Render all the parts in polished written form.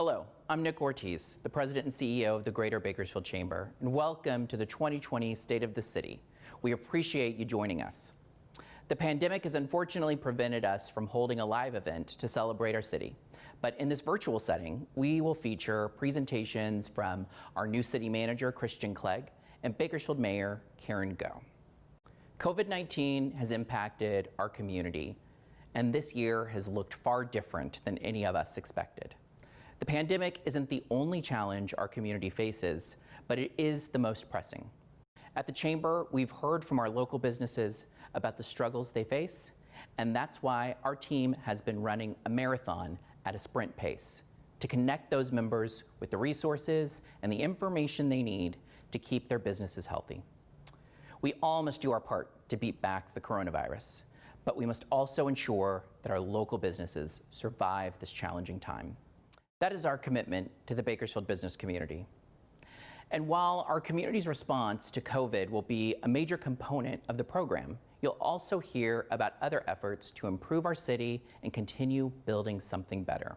Hello, I'm Nick Ortiz, the President and CEO of the Greater Bakersfield Chamber, and welcome to the 2020 State of the City. We appreciate you joining us. The pandemic has unfortunately prevented us from holding a live event to celebrate our city. But in this virtual setting, we will feature presentations from our new city manager, Chrisitian Clegg, and Bakersfield Mayor, Karen Go. COVID-19 has impacted our community, and this year has looked far different than any of us expected. The pandemic isn't the only challenge our community faces, but it is the most pressing. At the Chamber, we've heard from our local businesses about the struggles they face, and that's why our team has been running a marathon at a sprint pace to connect those members with the resources and the information they need to keep their businesses healthy. We all must do our part to beat back the coronavirus, but we must also ensure that our local businesses survive this challenging time. That is our commitment to the Bakersfield business community. And while our community's response to COVID will be a major component of the program, you'll also hear about other efforts to improve our city and continue building something better.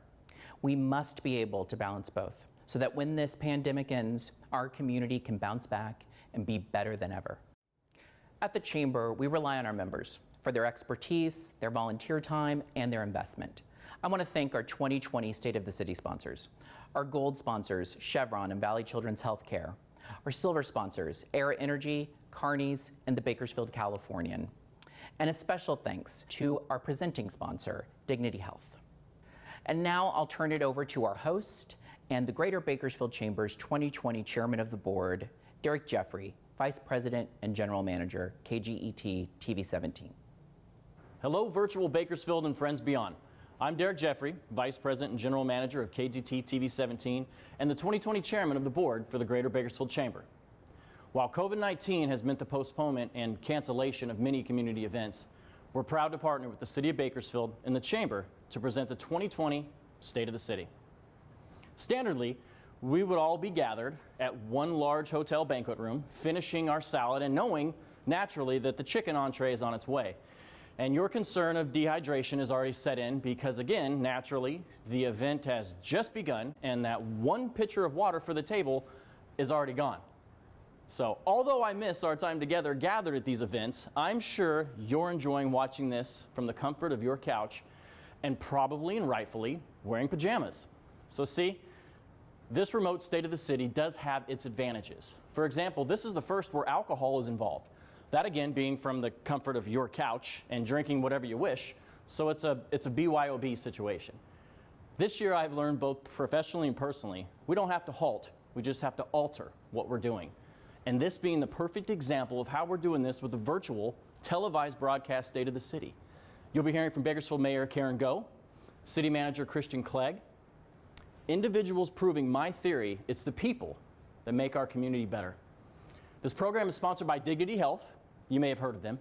We must be able to balance both so that when this pandemic ends, our community can bounce back and be better than ever. At the Chamber, we rely on our members for their expertise, their volunteer time, and their investment. I want to thank our 2020 State of the City sponsors, our gold sponsors, Chevron and Valley Children's Healthcare, our silver sponsors, Era Energy, Carney's, and the Bakersfield Californian. And a special thanks to our presenting sponsor, Dignity Health. And now I'll turn it over to our host and the Greater Bakersfield Chamber's 2020 Chairman of the Board, Derek Jeffrey, Vice President and General Manager, KGET TV 17. Hello, virtual Bakersfield and friends beyond. I'm Derek Jeffrey, Vice President and General Manager of KGET TV 17 and the 2020 Chairman of the Board for the Greater Bakersfield Chamber. While COVID-19 has meant the postponement and cancellation of many community events, we're proud to partner with the City of Bakersfield and the Chamber to present the 2020 State of the City. Standardly, we would all be gathered at one large hotel banquet room, finishing our salad and knowing, naturally, that the chicken entree is on its way. And your concern of dehydration is already set in because, again, naturally, the event has just begun and that one pitcher of water for the table is already gone. So, although I miss our time together gathered at these events, I'm sure you're enjoying watching this from the comfort of your couch and probably and rightfully wearing pajamas. So see, this remote State of the City does have its advantages. For example, this is the first where alcohol is involved. That again being from the comfort of your couch and drinking whatever you wish, so it's a BYOB situation. This year I've learned both professionally and personally, we don't have to halt, we just have to alter what we're doing. And this being the perfect example of how we're doing this with the virtual televised broadcast State of the City. You'll be hearing from Bakersfield Mayor Karen Go, City Manager Chrisitian Clegg, individuals proving my theory it's the people that make our community better. This program is sponsored by Dignity Health. You may have heard of them.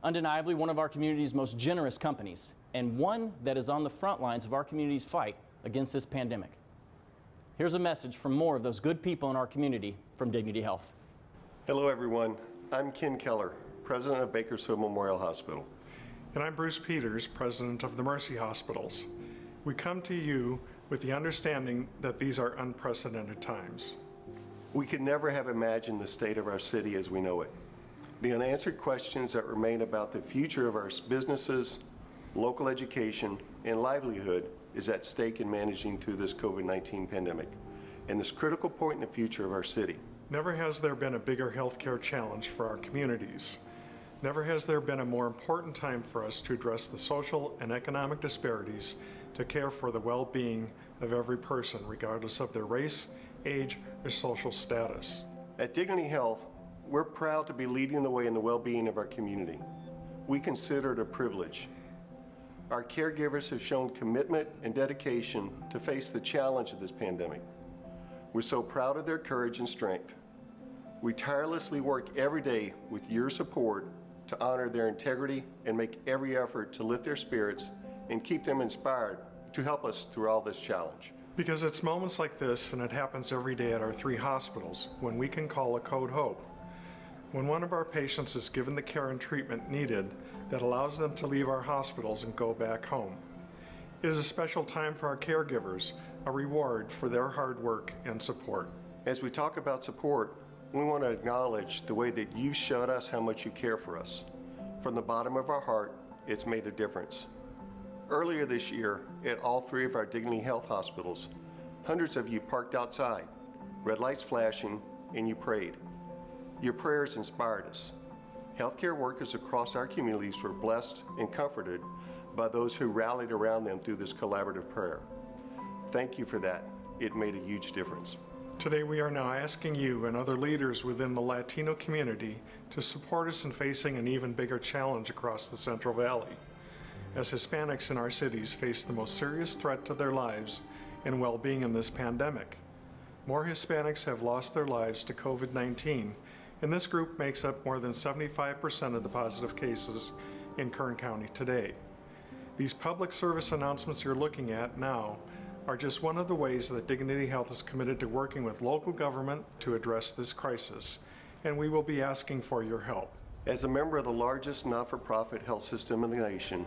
Undeniably one of our community's most generous companies and one that is on the front lines of our community's fight against this pandemic. Here's a message from more of those good people in our community from Dignity Health. Hello everyone, I'm Ken Keller, President of Bakersfield Memorial Hospital. And I'm Bruce Peters, President of the Mercy Hospitals. We come to you with the understanding that these are unprecedented times. We could never have imagined the state of our city as we know it. The unanswered questions that remain about the future of our businesses, local education, and livelihood is at stake in managing through this COVID-19 pandemic and this critical point in the future of our city. Never has there been a bigger healthcare challenge for our communities. Never has there been a more important time for us to address the social and economic disparities to care for the well-being of every person, regardless of their race, age, or social status. At Dignity Health, we're proud to be leading the way in the well-being of our community. We consider it a privilege. Our caregivers have shown commitment and dedication to face the challenge of this pandemic. We're so proud of their courage and strength. We tirelessly work every day with your support to honor their integrity and make every effort to lift their spirits and keep them inspired to help us through all this challenge. Because it's moments like this, and it happens every day at our 3 hospitals, when we can call a code hope. When one of our patients is given the care and treatment needed that allows them to leave our hospitals and go back home. It is a special time for our caregivers a reward for their hard work and support. As we talk about support, we want to acknowledge the way that you showed us how much you care for us. From the bottom of our heart, it's made a difference. Earlier this year, at all 3 of our Dignity Health hospitals, hundreds of you parked outside, red lights flashing, and you prayed. Your prayers inspired us. Healthcare workers across our communities were blessed and comforted by those who rallied around them through this collaborative prayer. Thank you for that. It made a huge difference. Today we are now asking you and other leaders within the Latino community to support us in facing an even bigger challenge across the Central Valley, as Hispanics in our cities face the most serious threat to their lives and well-being in this pandemic. More Hispanics have lost their lives to COVID-19, and this group makes up more than 75% of the positive cases in Kern County today. These public service announcements you're looking at now are just one of the ways that Dignity Health is committed to working with local government to address this crisis, and we will be asking for your help. As a member of the largest not-for-profit health system in the nation,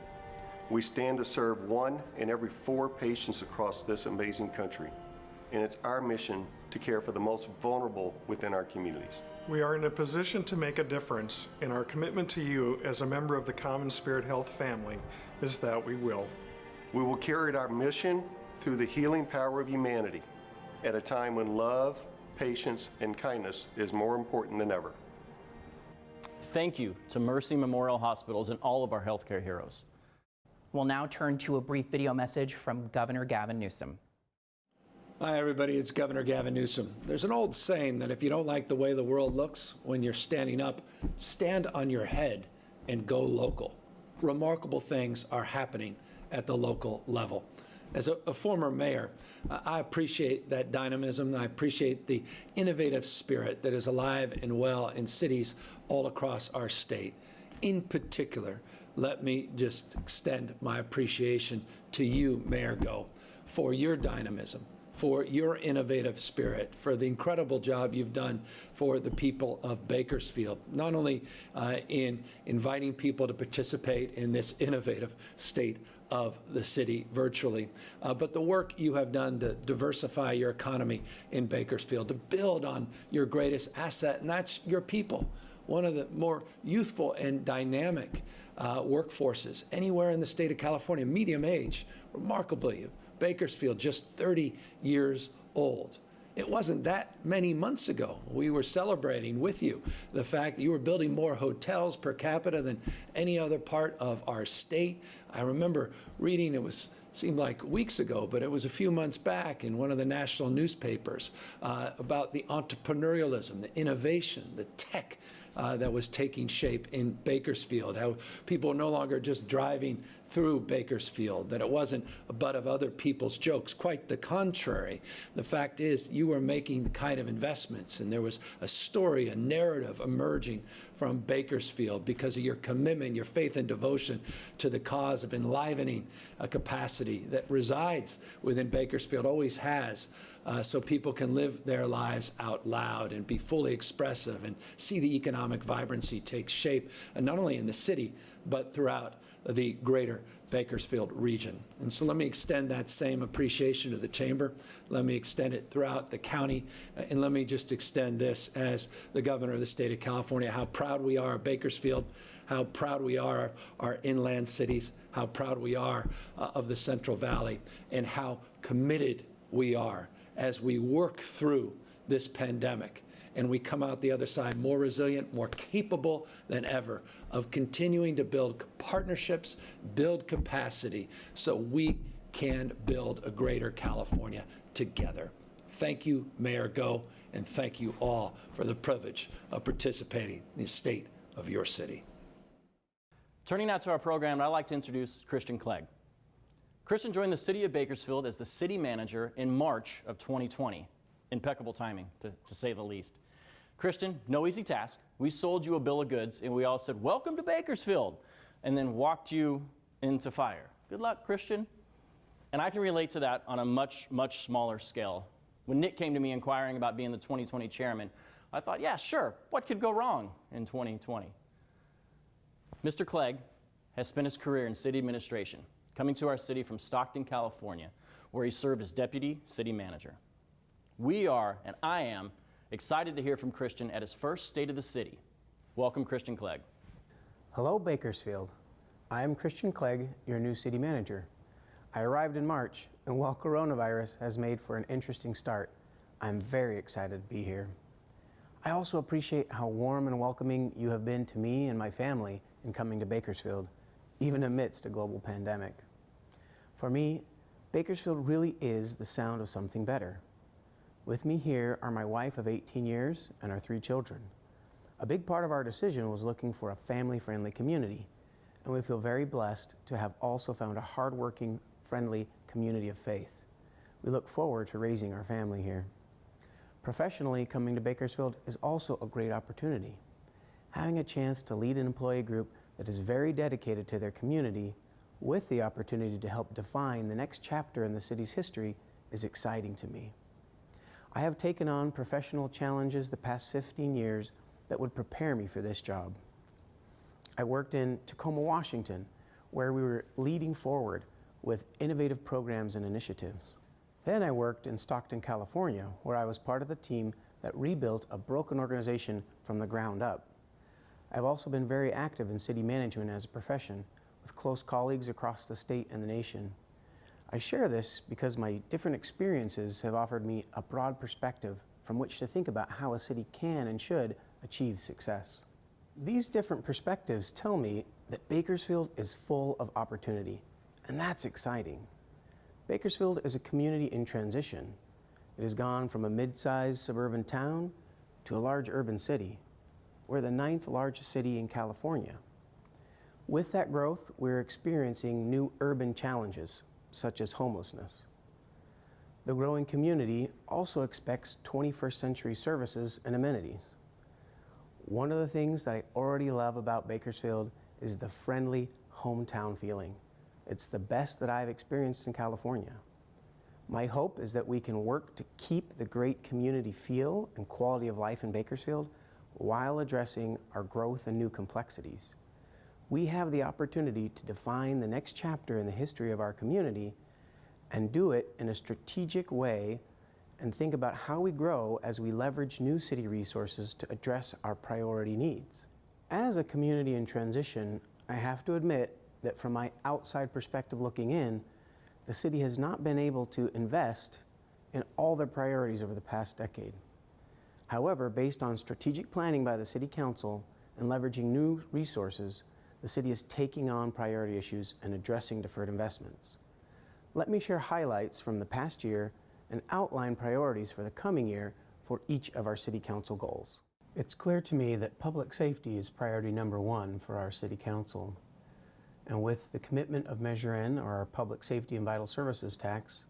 we stand to serve 1 in every 4 patients across this amazing country, and it's our mission to care for the most vulnerable within our communities. We are in a position to make a difference, and our commitment to you as a member of the Common Spirit Health family is that we will. We will carry our mission through the healing power of humanity at a time when love, patience, and kindness is more important than ever. Thank you to Mercy Memorial Hospitals and all of our healthcare heroes. We'll now turn to a brief video message from Governor Gavin Newsom. Hi, everybody. It's Governor Gavin Newsom. There's an old saying that if you don't like the way the world looks when you're standing up, stand on your head and go local. Remarkable things are happening at the local level. As a former mayor, I appreciate that dynamism. I appreciate the innovative spirit that is alive and well in cities all across our state. In particular, let me just extend my appreciation to you, Mayor Go, for your dynamism, for your innovative spirit, for the incredible job you've done for the people of Bakersfield, not only in inviting people to participate in this innovative state of the city virtually, but the work you have done to diversify your economy in Bakersfield, to build on your greatest asset, and that's your people. One of the more youthful and dynamic workforces anywhere in the state of California, medium age, remarkably. Bakersfield, just 30 years old. It wasn't that many months ago we were celebrating with you the fact that you were building more hotels per capita than any other part of our state. I remember reading, seemed like weeks ago, but it was a few months back in one of the national newspapers about the entrepreneurialism, the innovation, the tech that was taking shape in Bakersfield, how people were no longer just driving through Bakersfield, that it wasn't a butt of other people's jokes. Quite the contrary. The fact is, you were making the kind of investments, and there was a story, a narrative emerging from Bakersfield because of your commitment, your faith and devotion to the cause of enlivening a capacity that resides within Bakersfield, always has, so people can live their lives out loud and be fully expressive and see the economic vibrancy take shape, and not only in the city, but throughout the greater Bakersfield region. And so let me extend that same appreciation to the Chamber. Let me extend it throughout the county. And let me just extend this as the governor of the state of California, how proud we are of Bakersfield, how proud we are of our inland cities, how proud we are of the Central Valley, and how committed we are as we work through this pandemic. And we come out the other side more resilient, more capable than ever of continuing to build partnerships, build capacity, so we can build a greater California together. Thank you, Mayor Go, and thank you all for the privilege of participating in the state of your city. Turning now to our program, I'd like to introduce Christian Clegg. Christian joined the city of Bakersfield as the city manager in March of 2020. Impeccable timing, to say the least. Christian, no easy task. We sold you a bill of goods and we all said, welcome to Bakersfield, and then walked you into fire. Good luck, Christian. And I can relate to that on a much, much smaller scale. When Nick came to me inquiring about being the 2020 chairman, I thought, yeah, sure, what could go wrong in 2020? Mr. Clegg has spent his career in city administration, coming to our city from Stockton, California, where he served as Deputy City Manager. We are, and I am, excited to hear from Christian at his first State of the City. Welcome, Christian Clegg. Hello, Bakersfield. I am Christian Clegg, your new city manager. I arrived in March, and while coronavirus has made for an interesting start, I'm very excited to be here. I also appreciate how warm and welcoming you have been to me and my family in coming to Bakersfield, even amidst a global pandemic. For me, Bakersfield really is the sound of something better. With me here are my wife of 18 years and our 3 children. A big part of our decision was looking for a family-friendly community, and we feel very blessed to have also found a hardworking, friendly community of faith. We look forward to raising our family here. Professionally, coming to Bakersfield is also a great opportunity. Having a chance to lead an employee group that is very dedicated to their community with the opportunity to help define the next chapter in the city's history is exciting to me. I have taken on professional challenges the past 15 years that would prepare me for this job. I worked in Tacoma, Washington, where we were leading forward with innovative programs and initiatives. Then I worked in Stockton, California, where I was part of the team that rebuilt a broken organization from the ground up. I've also been very active in city management as a profession, with close colleagues across the state and the nation. I share this because my different experiences have offered me a broad perspective from which to think about how a city can and should achieve success. These different perspectives tell me that Bakersfield is full of opportunity, and that's exciting. Bakersfield is a community in transition. It has gone from a mid-sized suburban town to a large urban city. We're the 9th largest city in California. With that growth, we're experiencing new urban challenges, such as homelessness. The growing community also expects 21st century services and amenities. One of the things that I already love about Bakersfield is the friendly hometown feeling. It's the best that I've experienced in California. My hope is that we can work to keep the great community feel and quality of life in Bakersfield while addressing our growth and new complexities. We have the opportunity to define the next chapter in the history of our community and do it in a strategic way and think about how we grow as we leverage new city resources to address our priority needs. As a community in transition, I have to admit that from my outside perspective looking in, the city has not been able to invest in all their priorities over the past decade. However, based on strategic planning by the City Council and leveraging new resources, the city is taking on priority issues and addressing deferred investments. Let me share highlights from the past year and outline priorities for the coming year for each of our City Council goals. It's clear to me that public safety is priority number 1 for our City Council. And with the commitment of Measure N, or our Public Safety and Vital Services tax,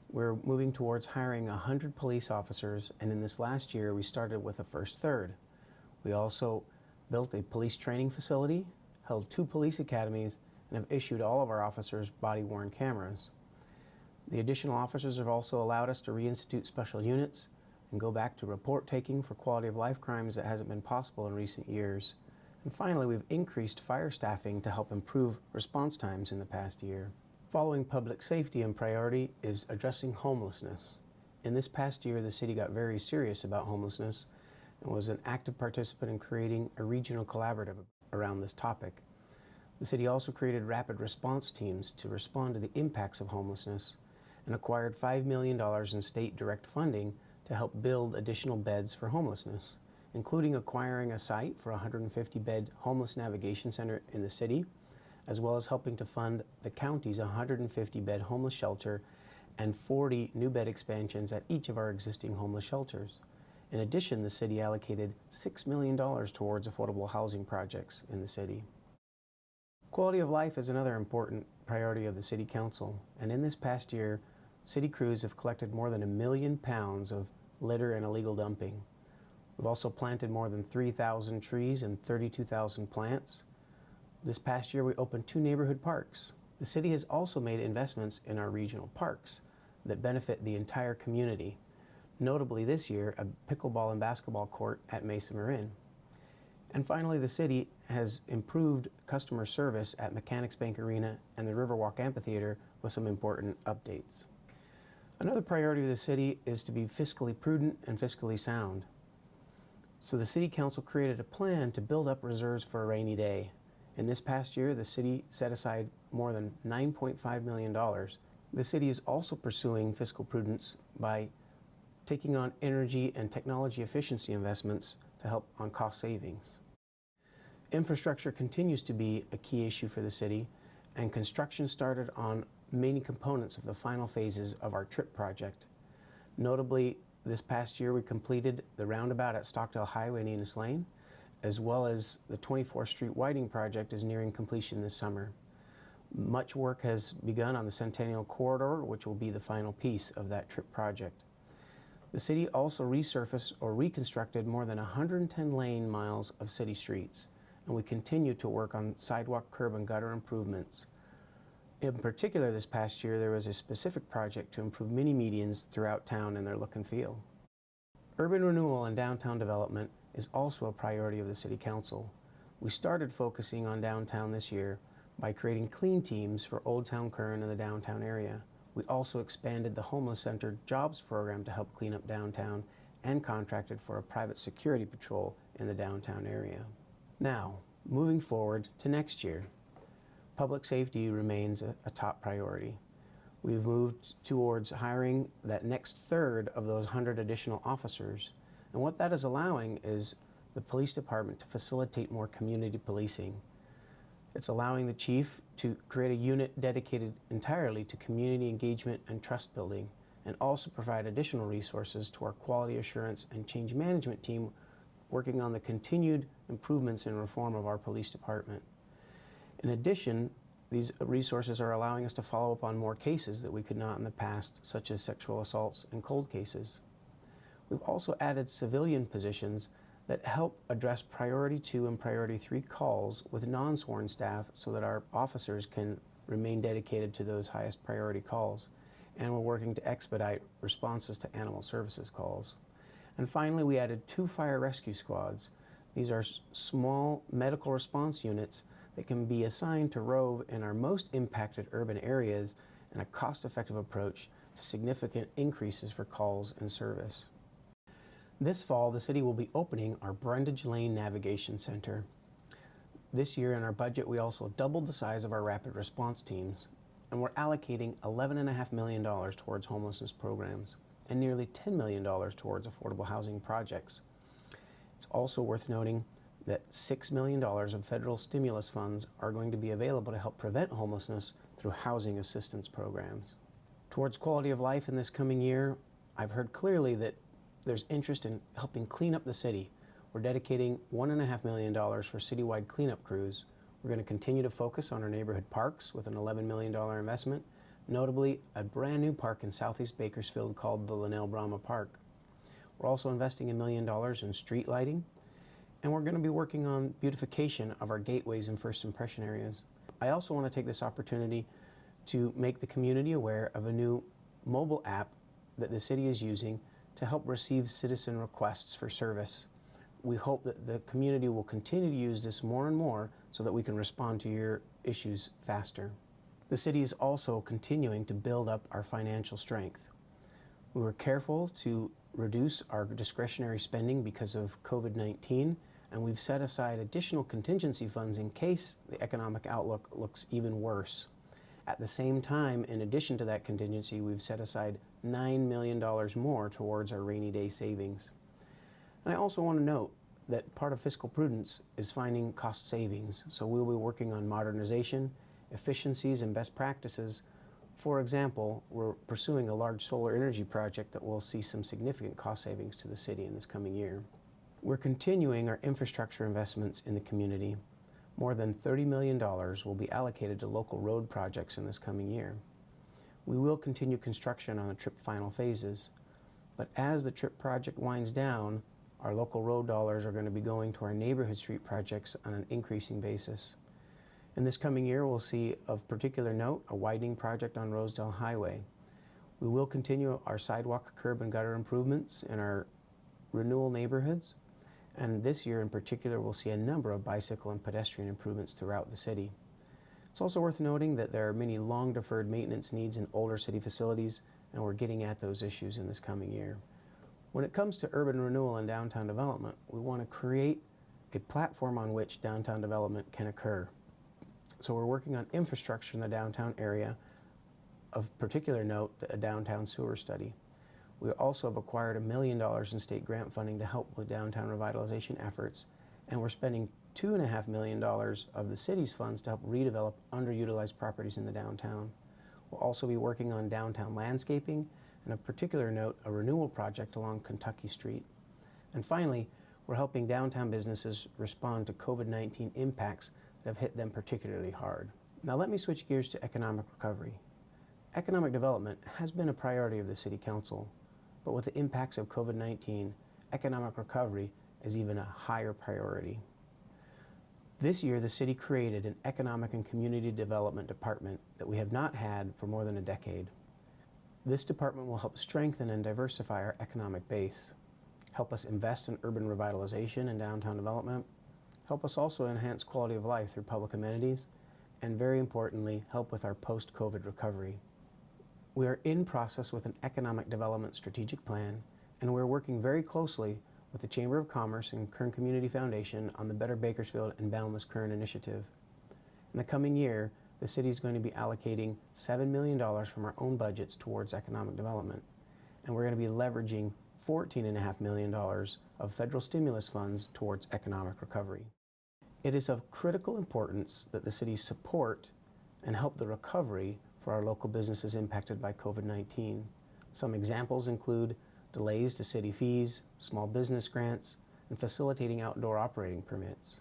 we're moving towards hiring 100 police officers, and in this last year we started with a first third. We also built a police training facility, held 2 police academies, and have issued all of our officers body-worn cameras. The additional officers have also allowed us to reinstitute special units and go back to report taking for quality of life crimes that hasn't been possible in recent years. And finally, we've increased fire staffing to help improve response times in the past year. Following public safety and priority is addressing homelessness. In this past year, the city got very serious about homelessness and was an active participant in creating a regional collaborative around this topic. The city also created rapid response teams to respond to the impacts of homelessness and acquired $5 million in state direct funding to help build additional beds for homelessness, including acquiring a site for a 150-bed homeless navigation center in the city, as well as helping to fund the county's 150-bed homeless shelter and 40 new bed expansions at each of our existing homeless shelters. In addition, the city allocated $6 million towards affordable housing projects in the city. Quality of life is another important priority of the City Council, and in this past year, city crews have collected more than 1 million pounds of litter and illegal dumping. We've also planted more than 3,000 trees and 32,000 plants. This past year, we opened 2 neighborhood parks. The city has also made investments in our regional parks that benefit the entire community. Notably this year, a pickleball and basketball court at Mesa Marin. And finally, the city has improved customer service at Mechanics Bank Arena and the Riverwalk Amphitheater with some important updates. Another priority of the city is to be fiscally prudent and fiscally sound. So the City Council created a plan to build up reserves for a rainy day. In this past year, the city set aside more than $9.5 million. The city is also pursuing fiscal prudence by taking on energy and technology efficiency investments to help on cost savings. Infrastructure continues to be a key issue for the city, and construction started on many components of the final phases of our TRIP project. Notably, this past year we completed the roundabout at Stockdale Highway and Enos Lane, as well as the 24th Street widening project is nearing completion this summer. Much work has begun on the Centennial Corridor, which will be the final piece of that TRIP project. The city also resurfaced or reconstructed more than 110 lane miles of city streets, and we continue to work on sidewalk, curb, and gutter improvements. In particular, this past year, there was a specific project to improve mini medians throughout town and their look and feel. Urban renewal and downtown development is also a priority of the City Council. We started focusing on downtown this year by creating clean teams for Old Town Kern and the downtown area. We also expanded the Homeless Center Jobs program to help clean up downtown and contracted for a private security patrol in the downtown area. Now, moving forward to next year. Public safety remains a top priority. We've moved towards hiring that next third of those 100 additional officers. And what that is allowing is the police department to facilitate more community policing. It's allowing the chief to create a unit dedicated entirely to community engagement and trust building, and also provide additional resources to our quality assurance and change management team working on the continued improvements and reform of our police department. In addition, these resources are allowing us to follow up on more cases that we could not in the past, such as sexual assaults and cold cases. We've also added civilian positions that help address priority 2 and priority 3 calls with non-sworn staff so that our officers can remain dedicated to those highest priority calls. And we're working to expedite responses to animal services calls. And finally, we added 2 fire rescue squads. These are small medical response units that can be assigned to rove in our most impacted urban areas in a cost-effective approach to significant increases for calls and service. This fall, the city will be opening our Brundage Lane Navigation Center. This year in our budget, we also doubled the size of our rapid response teams, and we're allocating $11.5 million towards homelessness programs and nearly $10 million towards affordable housing projects. It's also worth noting that $6 million of federal stimulus funds are going to be available to help prevent homelessness through housing assistance programs. Towards quality of life in this coming year, I've heard clearly that there's interest in helping clean up the city. We're dedicating $1.5 million for citywide cleanup crews. We're going to continue to focus on our neighborhood parks with an $11 million investment, notably a brand new park in southeast Bakersfield called the Linnell Brahma Park. We're also investing $1 million in street lighting, and we're going to be working on beautification of our gateways and first impression areas. I also want to take this opportunity to make the community aware of a new mobile app that the city is using to help receive citizen requests for service. We hope that the community will continue to use this more and more so that we can respond to your issues faster. The city is also continuing to build up our financial strength. We were careful to reduce our discretionary spending because of COVID-19, and we've set aside additional contingency funds in case the economic outlook looks even worse. At the same time, in addition to that contingency, we've set aside $9 million more towards our rainy day savings. And I also want to note that part of fiscal prudence is finding cost savings. So we'll be working on modernization, efficiencies, and best practices. For example, we're pursuing a large solar energy project that will see some significant cost savings to the city in this coming year. We're continuing our infrastructure investments in the community. More than $30 million will be allocated to local road projects in this coming year. We will continue construction on the TRIP final phases, but as the TRIP project winds down, our local road dollars are going to be going to our neighborhood street projects on an increasing basis. In this coming year, we'll see of particular note a widening project on Rosedale Highway. We will continue our sidewalk, curb, and gutter improvements in our renewal neighborhoods. And this year in particular, we'll see a number of bicycle and pedestrian improvements throughout the city. It's also worth noting that there are many long-deferred maintenance needs in older city facilities, and we're getting at those issues in this coming year. When it comes to urban renewal and downtown development, we want to create a platform on which downtown development can occur. So we're working on infrastructure in the downtown area. Of particular note, a downtown sewer study. We also have acquired $1 million in state grant funding to help with downtown revitalization efforts, and we're spending $2.5 million of the city's funds to help redevelop underutilized properties in the downtown. We'll also be working on downtown landscaping, and of particular note, a renewal project along Kentucky Street. And finally, we're helping downtown businesses respond to COVID-19 impacts that have hit them particularly hard. Now let me switch gears to economic recovery. Economic development has been a priority of the City Council, but with the impacts of COVID-19, economic recovery is even a higher priority. This year, the city created an Economic and Community Development Department that we have not had for more than a decade. This department will help strengthen and diversify our economic base, help us invest in urban revitalization and downtown development, help us also enhance quality of life through public amenities, and very importantly, help with our post-COVID recovery. We are in process with an economic development strategic plan, and we're working very closely with the Chamber of Commerce and Kern Community Foundation on the Better Bakersfield and Boundless Kern initiative. In the coming year, the city is going to be allocating $7 million from our own budgets towards economic development, and we're going to be leveraging $14.5 million of federal stimulus funds towards economic recovery. It is of critical importance that the city support and help the recovery for our local businesses impacted by COVID-19. Some examples include delays to city fees, small business grants, and facilitating outdoor operating permits.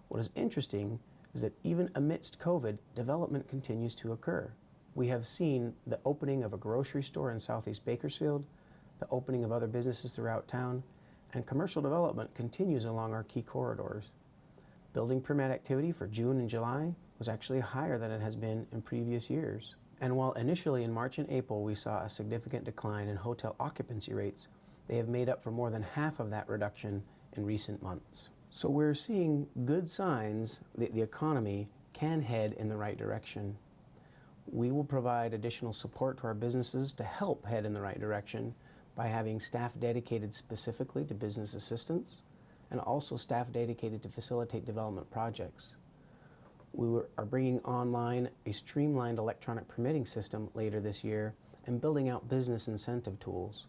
What is interesting is that even amidst COVID, development continues to occur. We have seen the opening of a grocery store in Southeast Bakersfield, the opening of other businesses throughout town, and commercial development continues along our key corridors. Building permit activity for June and July was actually higher than it has been in previous years. And while initially in March and April we saw a significant decline in hotel occupancy rates, they have made up for more than half of that reduction in recent months. So we're seeing good signs that the economy can head in the right direction. We will provide additional support to our businesses to help head in the right direction by having staff dedicated specifically to business assistance and also staff dedicated to facilitate development projects. We are bringing online a streamlined electronic permitting system later this year and building out business incentive tools.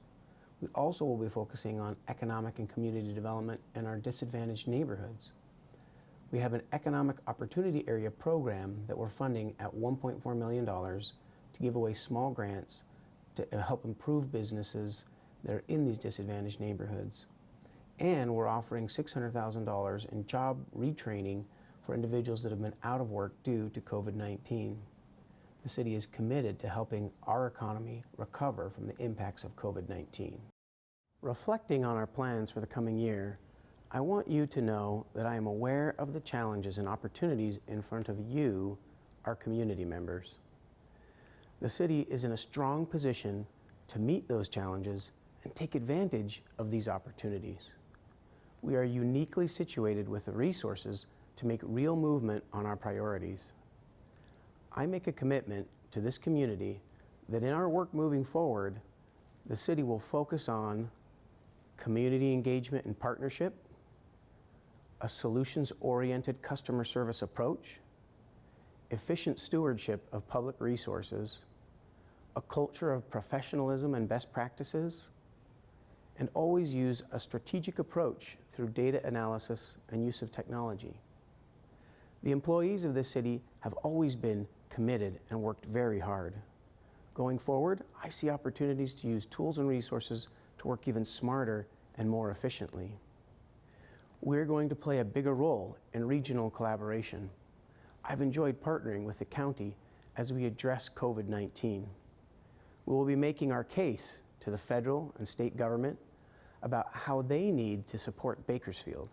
We also will be focusing on economic and community development in our disadvantaged neighborhoods. We have an economic opportunity area program that we're funding at $1.4 million to give away small grants to help improve businesses that are in these disadvantaged neighborhoods. And we're offering $600,000 in job retraining for individuals that have been out of work due to COVID-19. The city is committed to helping our economy recover from the impacts of COVID-19. Reflecting on our plans for the coming year, I want you to know that I am aware of the challenges and opportunities in front of you, our community members. The city is in a strong position to meet those challenges and take advantage of these opportunities. We are uniquely situated with the resources to make real movement on our priorities. I make a commitment to this community that in our work moving forward, the city will focus on community engagement and partnership, a solutions-oriented customer service approach, efficient stewardship of public resources, a culture of professionalism and best practices, and always use a strategic approach through data analysis and use of technology. The employees of this city have always been committed and worked very hard. Going forward, I see opportunities to use tools and resources to work even smarter and more efficiently. We're going to play a bigger role in regional collaboration. I've enjoyed partnering with the county as we address COVID-19. We will be making our case to the federal and state government about how they need to support Bakersfield.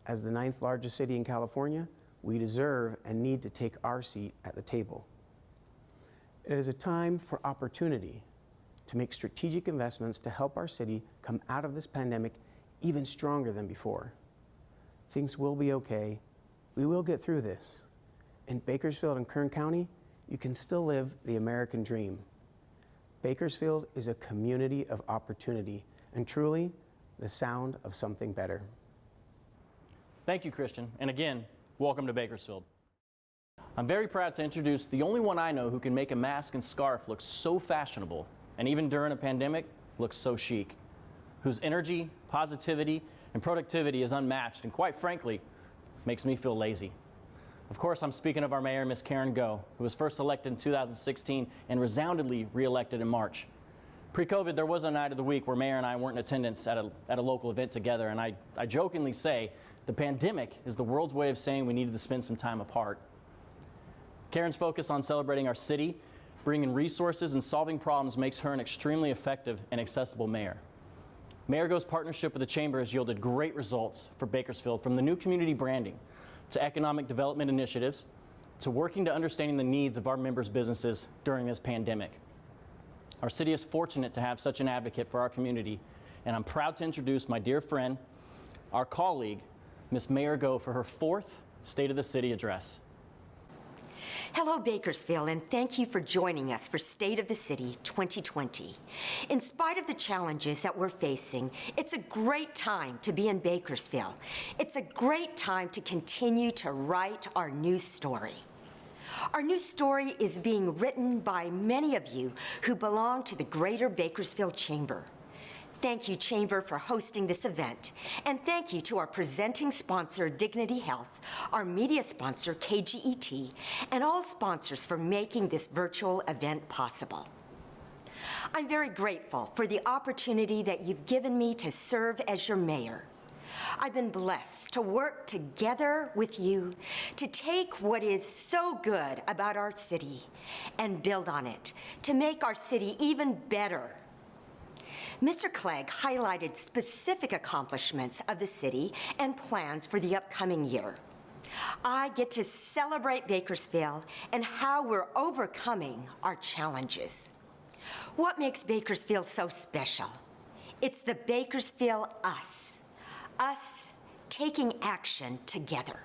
As the 9th largest city in California, we deserve and need to take our seat at the table. It is a time for opportunity to make strategic investments to help our city come out of this pandemic even stronger than before. Things will be okay. We will get through this. In Bakersfield and Kern County, you can still live the American dream. Bakersfield is a community of opportunity and truly the sound of something better. Thank you, Christian, and again, welcome to Bakersfield. I'm very proud to introduce the only one I know who can make a mask and scarf look so fashionable, and even during a pandemic, looks so chic, whose energy, positivity, and productivity is unmatched, and quite frankly, makes me feel lazy. Of course, I'm speaking of our mayor, Ms. Karen Go, who was first elected in 2016 and resoundingly re-elected in March. Pre-COVID, there was a night of the week where Mayor and I weren't in attendance at a local event together, and I jokingly say the pandemic is the world's way of saying we needed to spend some time apart. Karen's focus on celebrating our city, bringing resources, and solving problems makes her an extremely effective and accessible mayor. Mayor Go's partnership with the Chamber has yielded great results for Bakersfield, from the new community branding to economic development initiatives to working to understanding the needs of our members' businesses during this pandemic. Our city is fortunate to have such an advocate for our community, and I'm proud to introduce my dear friend, our colleague, Ms. Mayor Go, for her 4th State of the City address. Hello, Bakersfield, and thank you for joining us for State of the City 2020. In spite of the challenges that we're facing, it's a great time to be in Bakersfield. It's a great time to continue to write our new story. Our new story is being written by many of you who belong to the Greater Bakersfield Chamber. Thank you, Chamber, for hosting this event. And thank you to our presenting sponsor, Dignity Health, our media sponsor, KGET, and all sponsors for making this virtual event possible. I'm very grateful for the opportunity that you've given me to serve as your mayor. I've been blessed to work together with you to take what is so good about our city and build on it to make our city even better. Mr. Clegg highlighted specific accomplishments of the city and plans for the upcoming year. I get to celebrate Bakersfield and how we're overcoming our challenges. What makes Bakersfield so special? It's the Bakersfield us taking action together.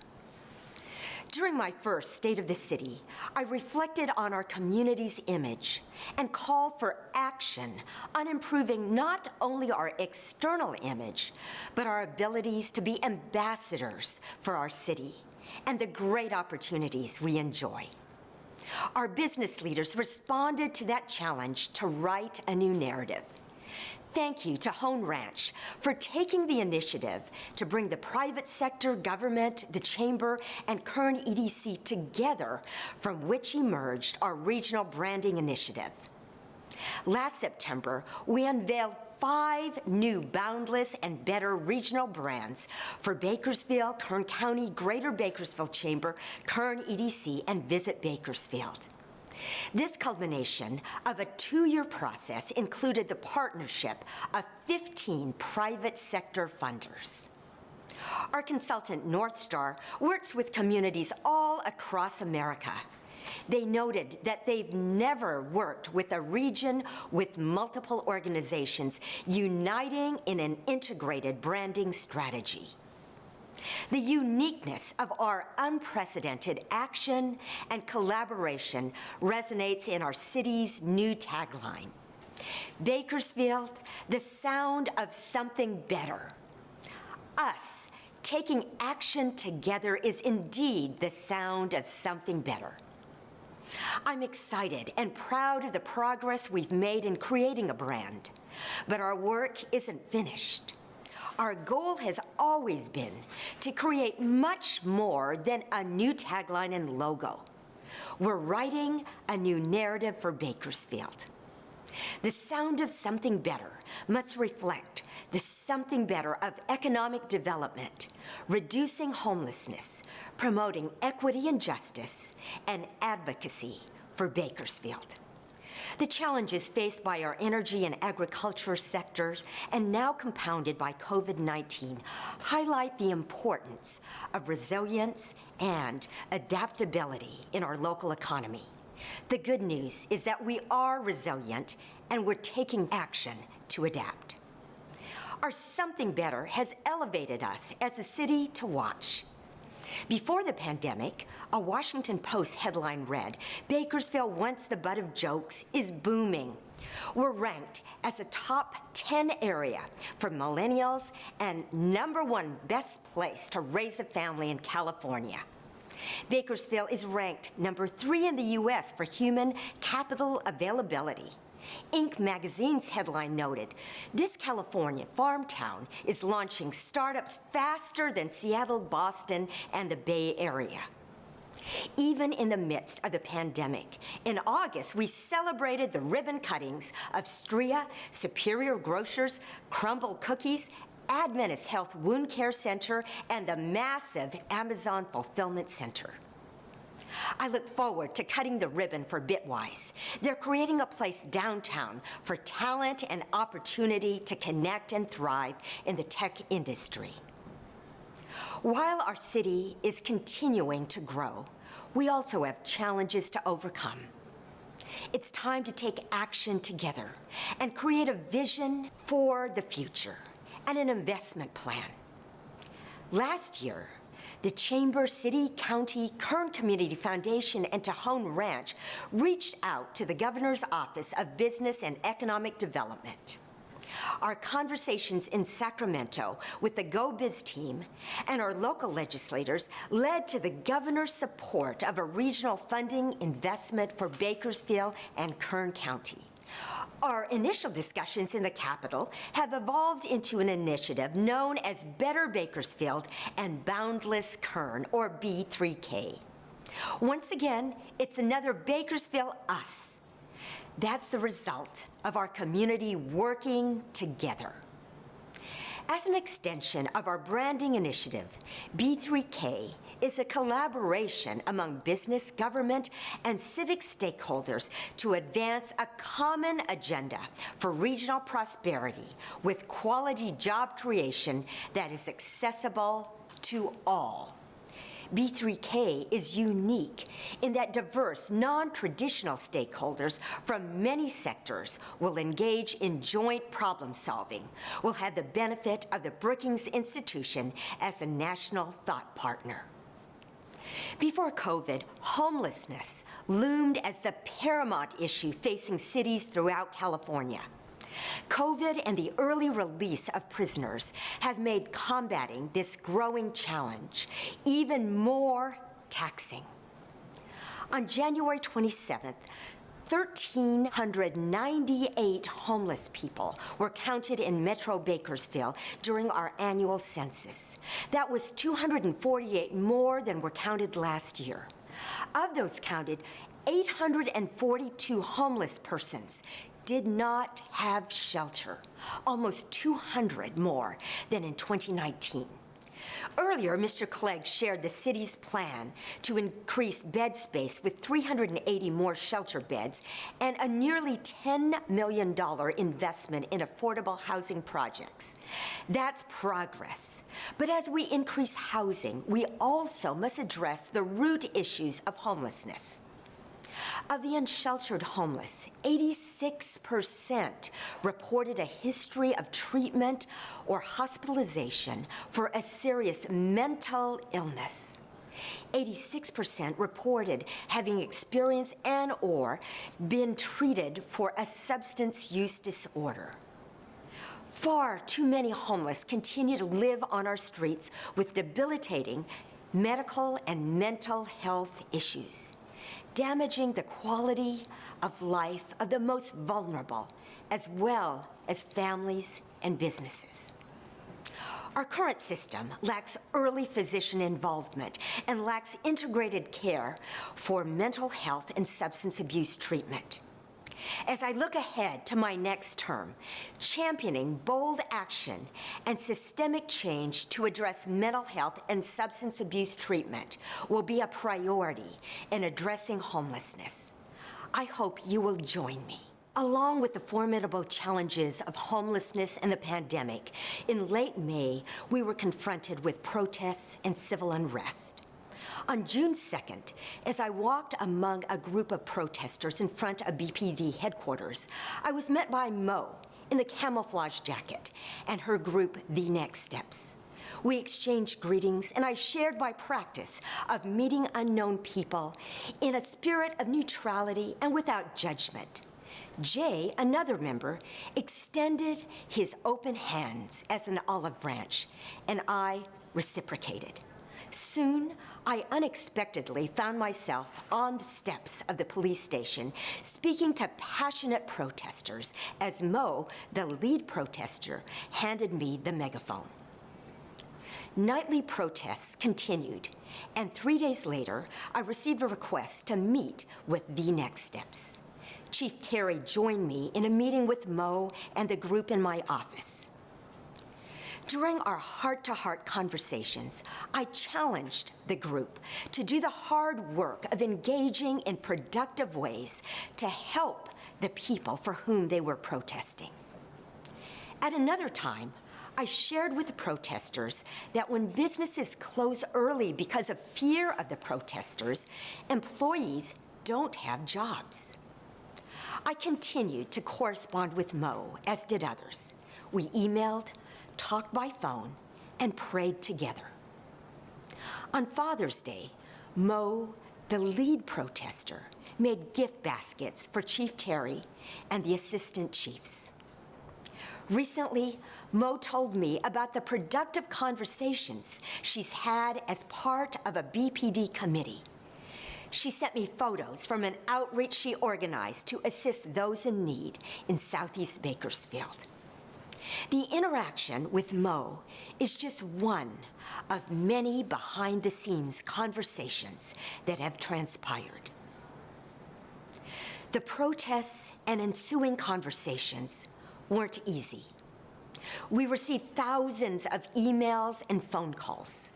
During my first State of the City, I reflected on our community's image and called for action on improving not only our external image, but our abilities to be ambassadors for our city and the great opportunities we enjoy. Our business leaders responded to that challenge to write a new narrative. Thank you to Hone Ranch for taking the initiative to bring the private sector, government, the Chamber, and Kern EDC together, from which emerged our regional branding initiative. Last September, we unveiled 5 new Boundless and Better regional brands for Bakersfield, Kern County, Greater Bakersfield Chamber, Kern EDC, and Visit Bakersfield. This culmination of a 2-year process included the partnership of 15 private sector funders. Our consultant, North Star, works with communities all across America. They noted that they've never worked with a region with multiple organizations uniting in an integrated branding strategy. The uniqueness of our unprecedented action and collaboration resonates in our city's new tagline. Bakersfield, the sound of something better. Us taking action together is indeed the sound of something better. I'm excited and proud of the progress we've made in creating a brand, but our work isn't finished. Our goal has always been to create much more than a new tagline and logo. We're writing a new narrative for Bakersfield. The sound of something better must reflect the something better of economic development, reducing homelessness, promoting equity and justice, and advocacy for Bakersfield. The challenges faced by our energy and agriculture sectors, and now compounded by COVID-19, highlight the importance of resilience and adaptability in our local economy. The good news is that we are resilient and we're taking action to adapt. Our something better has elevated us as a city to watch. Before the pandemic, a Washington Post headline read, "Bakersfield, once the butt of jokes, is booming." We're ranked as a top 10 area for millennials and #1 best place to raise a family in California. Bakersfield is ranked #3 in the U.S. for human capital availability. Inc. magazine's headline noted, "This California farm town is launching startups faster than Seattle, Boston, and the Bay Area." Even in the midst of the pandemic, in August, we celebrated the ribbon cuttings of Stria, Superior Grocers, Crumble Cookies, Adventist Health Wound Care Center, and the massive Amazon Fulfillment Center. I look forward to cutting the ribbon for Bitwise. They're creating a place downtown for talent and opportunity to connect and thrive in the tech industry. While our city is continuing to grow, we also have challenges to overcome. It's time to take action together and create a vision for the future and an investment plan. Last year, the Chamber City, County, Kern Community Foundation, and Tejon Ranch reached out to the Governor's Office of Business and Economic Development. Our conversations in Sacramento with the Go Biz team and our local legislators led to the governor's support of a regional funding investment for Bakersfield and Kern County. Our initial discussions in the Capitol have evolved into an initiative known as Better Bakersfield and Boundless Kern, or B3K. Once again, it's another Bakersfield us. That's the result of our community working together. As an extension of our branding initiative, B3K is a collaboration among business, government, and civic stakeholders to advance a common agenda for regional prosperity with quality job creation that is accessible to all. B3K is unique in that diverse, non-traditional stakeholders from many sectors will engage in joint problem solving, will have the benefit of the Brookings Institution as a national thought partner. Before COVID, homelessness loomed as the paramount issue facing cities throughout California. COVID and the early release of prisoners have made combating this growing challenge even more taxing. On January 27th, 1,398 homeless people were counted in Metro Bakersfield during our annual census. That was 248 more than were counted last year. Of those counted, 842 homeless persons did not have shelter, almost 200 more than in 2019. Earlier, Mr. Clegg shared the city's plan to increase bed space with 380 more shelter beds and a nearly $10 million investment in affordable housing projects. That's progress. But as we increase housing, we also must address the root issues of homelessness. Of the unsheltered homeless, 86% reported a history of treatment or hospitalization for a serious mental illness. 86% reported having experienced and/or been treated for a substance use disorder. Far too many homeless continue to live on our streets with debilitating medical and mental health issues, damaging the quality of life of the most vulnerable, as well as families and businesses. Our current system lacks early physician involvement and lacks integrated care for mental health and substance abuse treatment. As I look ahead to my next term, championing bold action and systemic change to address mental health and substance abuse treatment will be a priority in addressing homelessness. I hope you will join me. Along with the formidable challenges of homelessness and the pandemic, in late May, we were confronted with protests and civil unrest. On June 2nd, as I walked among a group of protesters in front of BPD headquarters, I was met by Mo in the camouflage jacket and her group, The Next Steps. We exchanged greetings, and I shared my practice of meeting unknown people in a spirit of neutrality and without judgment. Jay, another member, extended his open hands as an olive branch, and I reciprocated. Soon, I unexpectedly found myself on the steps of the police station speaking to passionate protesters as Mo, the lead protester, handed me the megaphone. Nightly protests continued, and 3 days later, I received a request to meet with the next steps. Chief Terry joined me in a meeting with Mo and the group in my office. During our heart-to-heart conversations, I challenged the group to do the hard work of engaging in productive ways to help the people for whom they were protesting. At another time, I shared with the protesters that when businesses close early because of fear of the protesters, employees don't have jobs. I continued to correspond with Mo, as did others. We emailed, talked by phone, and prayed together. On Father's Day, Mo, the lead protester, made gift baskets for Chief Terry and the assistant chiefs. Recently, Mo told me about the productive conversations she's had as part of a BPD committee. She sent me photos from an outreach she organized to assist those in need in Southeast Bakersfield. The interaction with Mo is just one of many behind-the-scenes conversations that have transpired. The protests and ensuing conversations weren't easy. We received thousands of emails and phone calls.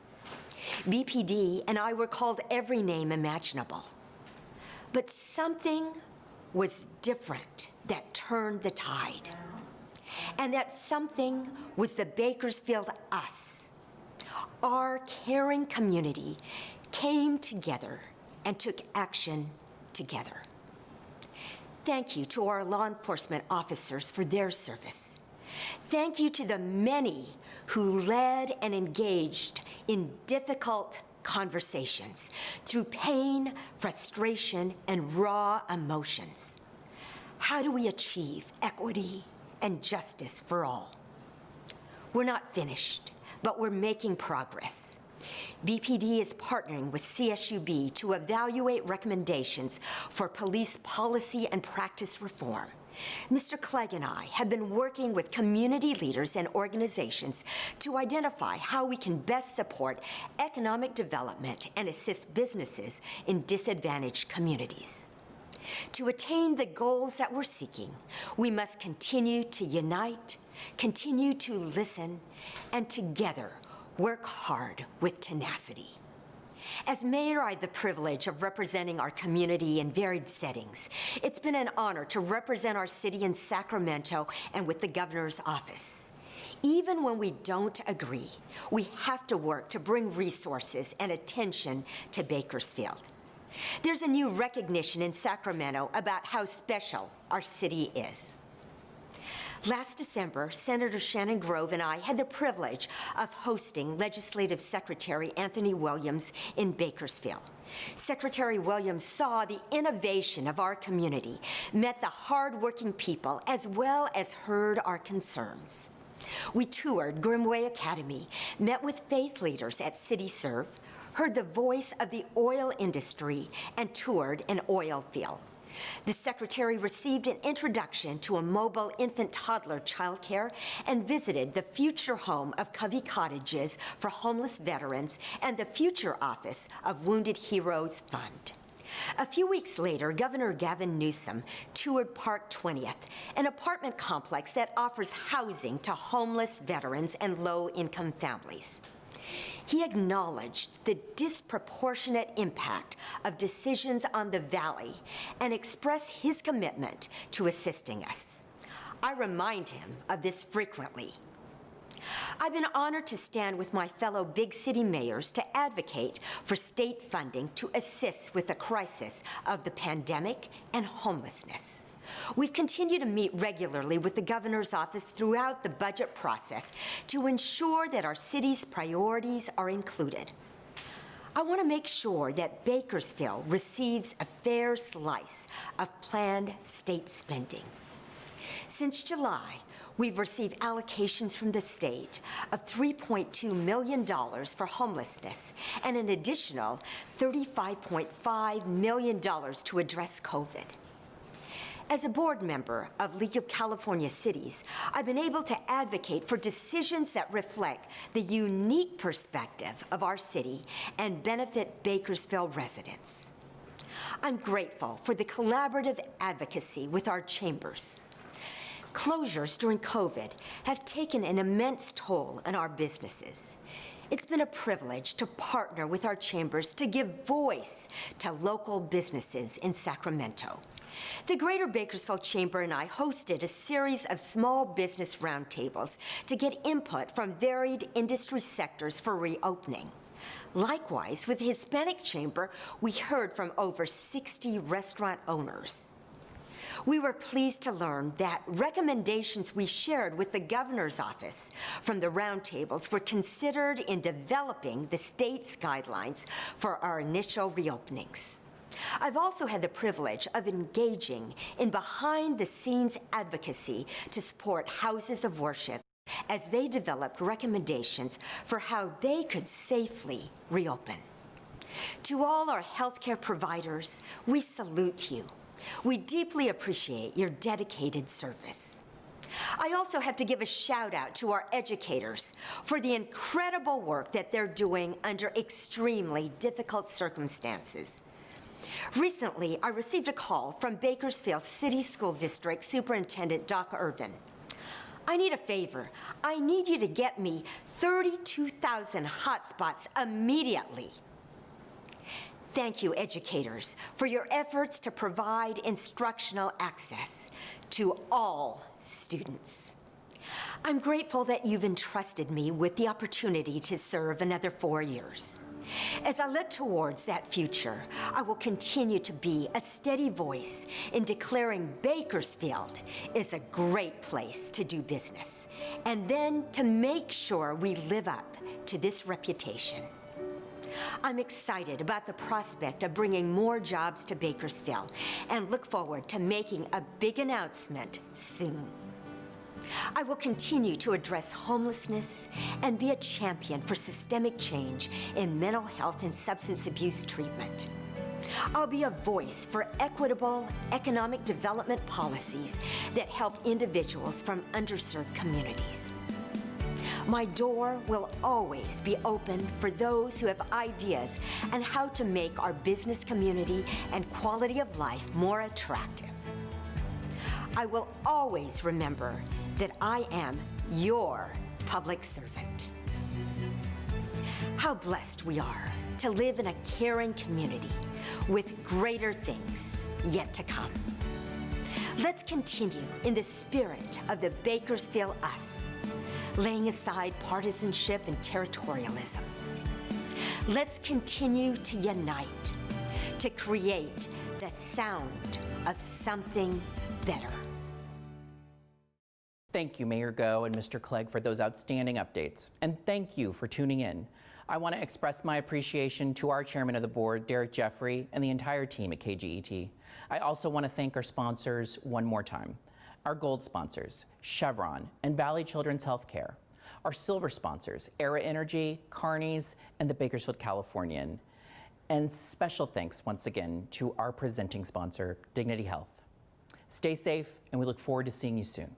BPD and I were called every name imaginable. But something was different that turned the tide. And that something was the Bakersfield us. Our caring community came together and took action together. Thank you to our law enforcement officers for their service. Thank you to the many who led and engaged in difficult conversations through pain, frustration, and raw emotions. How do we achieve equity and justice for all? We're not finished, but we're making progress. BPD is partnering with CSUB to evaluate recommendations for police policy and practice reform. Mr. Clegg and I have been working with community leaders and organizations to identify how we can best support economic development and assist businesses in disadvantaged communities. To attain the goals that we're seeking, we must continue to unite, continue to listen, and together work hard with tenacity. As mayor, I had the privilege of representing our community in varied settings. It's been an honor to represent our city in Sacramento and with the governor's office. Even when we don't agree, we have to work to bring resources and attention to Bakersfield. There's a new recognition in Sacramento about how special our city is. Last December, Senator Shannon Grove and I had the privilege of hosting Legislative Secretary Anthony Williams in Bakersfield. Secretary Williams saw the innovation of our community, met the hardworking people, as well as heard our concerns. We toured Grimway Academy, met with faith leaders at CityServe, heard the voice of the oil industry, and toured an oil field. The Secretary received an introduction to a mobile infant-toddler childcare and visited the future home of Covey Cottages for homeless veterans and the future office of Wounded Heroes Fund. A few weeks later, Governor Gavin Newsom toured Park 20th, an apartment complex that offers housing to homeless veterans and low-income families. He acknowledged the disproportionate impact of decisions on the Valley and expressed his commitment to assisting us. I remind him of this frequently. I've been honored to stand with my fellow big city mayors to advocate for state funding to assist with the crisis of the pandemic and homelessness. We've continued to meet regularly with the governor's office throughout the budget process to ensure that our city's priorities are included. I want to make sure that Bakersfield receives a fair slice of planned state spending. Since July, we've received allocations from the state of $3.2 million for homelessness and an additional $35.5 million to address COVID. As a board member of League of California Cities, I've been able to advocate for decisions that reflect the unique perspective of our city and benefit Bakersfield residents. I'm grateful for the collaborative advocacy with our chambers. Closures during COVID have taken an immense toll on our businesses. It's been a privilege to partner with our chambers to give voice to local businesses in Sacramento. The Greater Bakersfield Chamber and I hosted a series of small business roundtables to get input from varied industry sectors for reopening. Likewise, with the Hispanic Chamber, we heard from over 60 restaurant owners. We were pleased to learn that recommendations we shared with the governor's office from the roundtables were considered in developing the state's guidelines for our initial reopenings. I've also had the privilege of engaging in behind-the-scenes advocacy to support houses of worship as they developed recommendations for how they could safely reopen. To all our healthcare providers, we salute you. We deeply appreciate your dedicated service. I also have to give a shout out to our educators for the incredible work that they're doing under extremely difficult circumstances. Recently, I received a call from Bakersfield City School District Superintendent Doc Irvin. I need a favor. I need you to get me 32,000 hotspots immediately. Thank you, educators, for your efforts to provide instructional access to all students. I'm grateful that you've entrusted me with the opportunity to serve another 4 years. As I look towards that future, I will continue to be a steady voice in declaring Bakersfield is a great place to do business, and then to make sure we live up to this reputation. I'm excited about the prospect of bringing more jobs to Bakersfield and look forward to making a big announcement soon. I will continue to address homelessness and be a champion for systemic change in mental health and substance abuse treatment. I'll be a voice for equitable economic development policies that help individuals from underserved communities. My door will always be open for those who have ideas on how to make our business community and quality of life more attractive. I will always remember that I am your public servant. How blessed we are to live in a caring community with greater things yet to come. Let's continue in the spirit of the Bakersfield us, laying aside partisanship and territorialism. Let's continue to unite, to create the sound of something better. Thank you, Mayor Go and Mr. Clegg, for those outstanding updates. And thank you for tuning in. I want to express my appreciation to our chairman of the board, Derek Jeffrey, and the entire team at KGET. I also want to thank our sponsors one more time. Our gold sponsors, Chevron and Valley Children's Healthcare. Our silver sponsors, Era Energy, Carney's, and the Bakersfield Californian. And special thanks once again to our presenting sponsor, Dignity Health. Stay safe, and we look forward to seeing you soon.